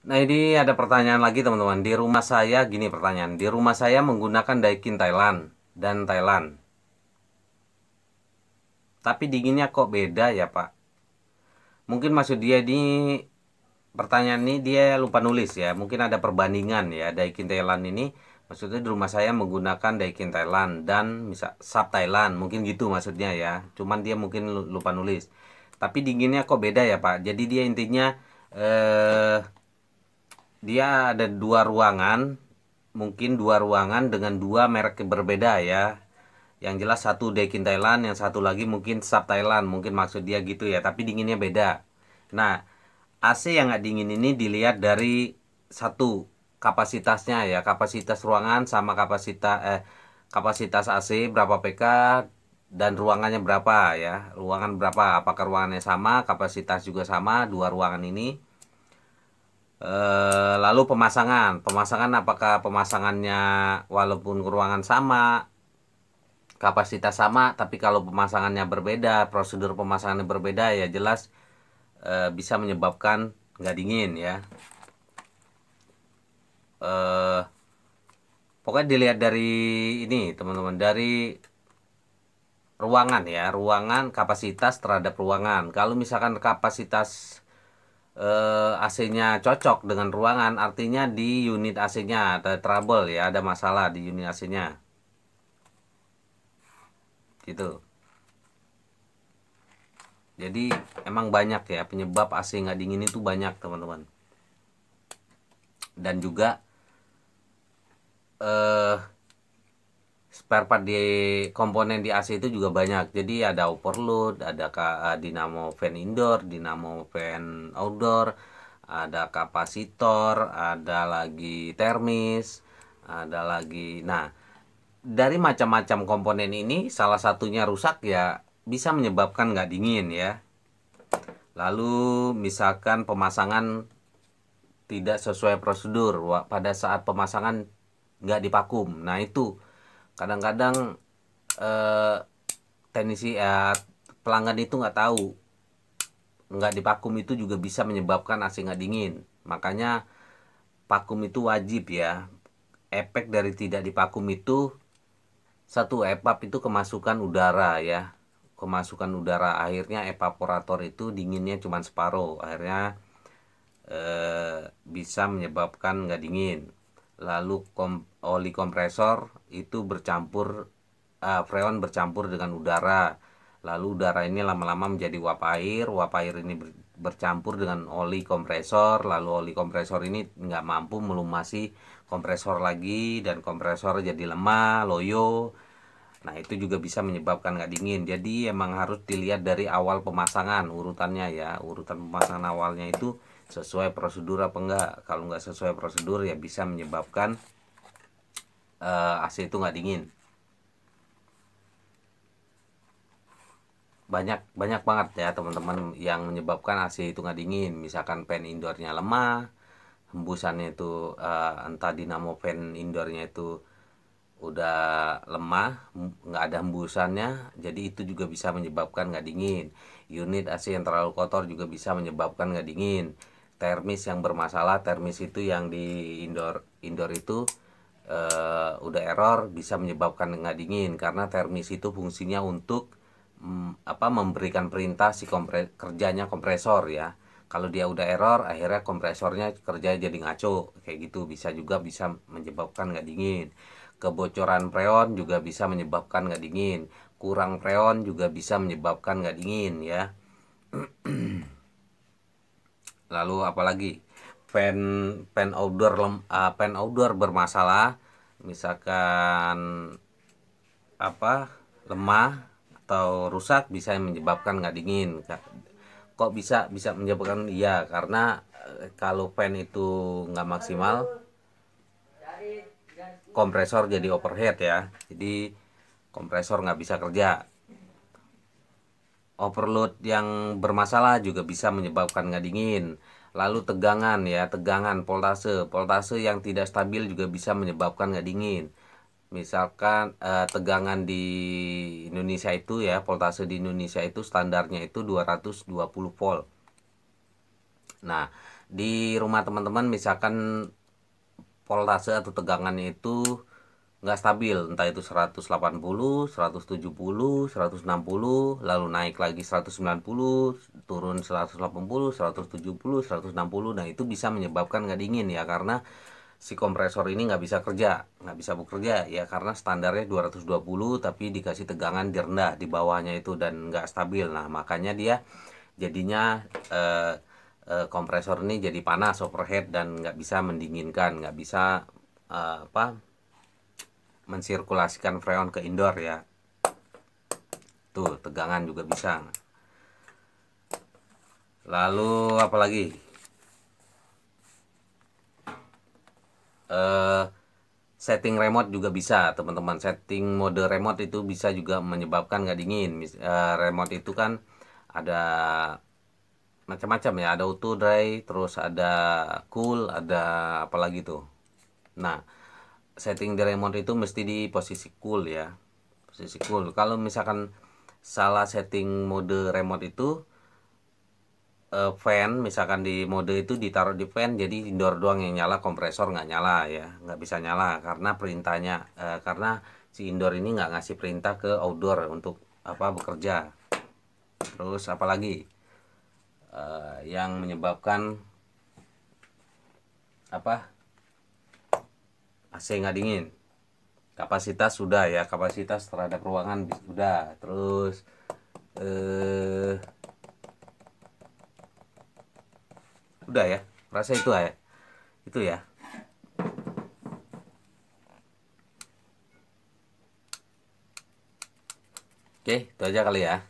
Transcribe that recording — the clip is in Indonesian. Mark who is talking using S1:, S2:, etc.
S1: Nah, ini ada pertanyaan lagi teman-teman. Di rumah saya gini pertanyaan. Di rumah saya menggunakan Daikin Thailand dan Thailand. Tapi dinginnya kok beda ya, Pak? Mungkin maksud dia di pertanyaan ini dia lupa nulis ya. Mungkin ada perbandingan ya. Daikin Thailand ini maksudnya di rumah saya menggunakan Daikin Thailand dan misal Sub Thailand. Mungkin gitu maksudnya ya. Cuman dia mungkin lupa nulis. Tapi dinginnya kok beda ya, Pak? Jadi dia intinya eh dia ada dua ruangan, mungkin dua ruangan dengan dua merek berbeda ya. Yang jelas satu Daikin Thailand, yang satu lagi mungkin Sub Thailand, mungkin maksud dia gitu ya. Tapi dinginnya beda. Nah, AC yang nggak dingin ini dilihat dari satu kapasitasnya ya, kapasitas ruangan sama kapasitas AC berapa PK dan ruangannya berapa ya, ruangan berapa, apakah ruangannya sama, kapasitas juga sama dua ruangan ini. Lalu pemasangan apakah pemasangannya walaupun ruangan sama, kapasitas sama, tapi kalau pemasangannya berbeda, prosedur pemasangannya berbeda ya jelas bisa menyebabkan nggak dingin ya. eh Pokoknya dilihat dari ini teman-teman, dari ruangan ya, ruangan kapasitas terhadap ruangan. Kalau misalkan kapasitas AC-nya cocok dengan ruangan, artinya di unit AC-nya ada trouble ya, ada masalah di unit AC-nya gitu. Jadi emang banyak ya penyebab AC nggak dingin itu, banyak teman-teman. Dan juga eh spare part di komponen di AC itu juga banyak. Jadi ada overload, ada dinamo fan indoor, dinamo fan outdoor, ada kapasitor, ada lagi termis, ada lagi. Nah, dari macam-macam komponen ini salah satunya rusak ya bisa menyebabkan nggak dingin ya. Lalu misalkan pemasangan tidak sesuai prosedur pada saat pemasangan nggak dipakum. Nah itu kadang-kadang eh, teknisi pelanggan itu nggak tahu, nggak dipakum itu juga bisa menyebabkan AC nggak dingin. Makanya vakum itu wajib ya. Efek dari tidak dipakum itu, satu, evap itu kemasukan udara ya, kemasukan udara, akhirnya evaporator itu dinginnya cuma separuh, akhirnya bisa menyebabkan nggak dingin. Lalu oli kompresor itu bercampur, freon bercampur dengan udara, lalu udara ini lama-lama menjadi uap air ini bercampur dengan oli kompresor, lalu oli kompresor ini nggak mampu melumasi kompresor lagi dan kompresor jadi lemah, loyo. Nah itu juga bisa menyebabkan nggak dingin. Jadi emang harus dilihat dari awal pemasangan urutannya ya, urutan pemasangan awalnya itu sesuai prosedur apa enggak. Kalau nggak sesuai prosedur ya bisa menyebabkan AC itu nggak dingin. Banyak banyak banget ya teman-teman yang menyebabkan AC itu nggak dingin. Misalkan fan indoornya lemah, hembusannya itu entah dinamo fan indoornya itu udah lemah, nggak ada hembusannya, jadi itu juga bisa menyebabkan nggak dingin. Unit AC yang terlalu kotor juga bisa menyebabkan nggak dingin. Termis yang bermasalah, termis itu yang di indoor indoor itu udah error, bisa menyebabkan nggak dingin karena termis itu fungsinya untuk memberikan perintah si kerjanya kompresor ya. Kalau dia udah error, akhirnya kompresornya kerja jadi ngaco kayak gitu, bisa juga bisa menyebabkan nggak dingin. Kebocoran freon juga bisa menyebabkan nggak dingin, kurang freon juga bisa menyebabkan nggak dingin ya. Lalu apalagi fan fan outdoor bermasalah, misalkan apa, lemah atau rusak, bisa menyebabkan nggak dingin. Kok bisa bisa menyebabkan? Iya karena kalau fan itu nggak maksimal, kompresor jadi overhead ya, jadi kompresor nggak bisa kerja. Overload yang bermasalah juga bisa menyebabkan nggak dingin. Lalu tegangan ya, tegangan voltase yang tidak stabil juga bisa menyebabkan nggak dingin. Misalkan tegangan di Indonesia itu ya, voltase di Indonesia itu standarnya itu 220 volt. Nah, di rumah teman-teman misalkan voltase atau tegangannya itu nggak stabil, entah itu 180, 170, 160, lalu naik lagi 190, turun 180, 170, 160. Nah, itu bisa menyebabkan nggak dingin ya, karena si kompresor ini nggak bisa bekerja ya, karena standarnya 220 tapi dikasih tegangan di rendah di bawahnya itu dan nggak stabil. Nah, makanya dia jadinya kompresor ini jadi panas, overhead, dan nggak bisa mendinginkan, nggak bisa mensirkulasikan freon ke indoor ya. Tuh, tegangan juga bisa. Lalu apalagi? Setting remote juga bisa, teman-teman. Setting mode remote itu bisa juga menyebabkan nggak dingin. Remote itu kan ada macam-macam ya, ada auto dry, terus ada cool, ada apalagi tuh. Nah, setting di remote itu mesti di posisi cool ya, posisi cool. Kalau misalkan salah setting mode remote itu, fan misalkan di mode itu ditaruh di fan, jadi indoor doang yang nyala, kompresor nggak nyala ya, nggak bisa nyala karena perintahnya, karena si indoor ini nggak ngasih perintah ke outdoor untuk bekerja. Terus apalagi yang menyebabkan AC nggak dingin? Kapasitas sudah ya, kapasitas terhadap ruangan sudah. Terus udah ya, rasa itu ya, itu ya. Oke, itu aja kali ya.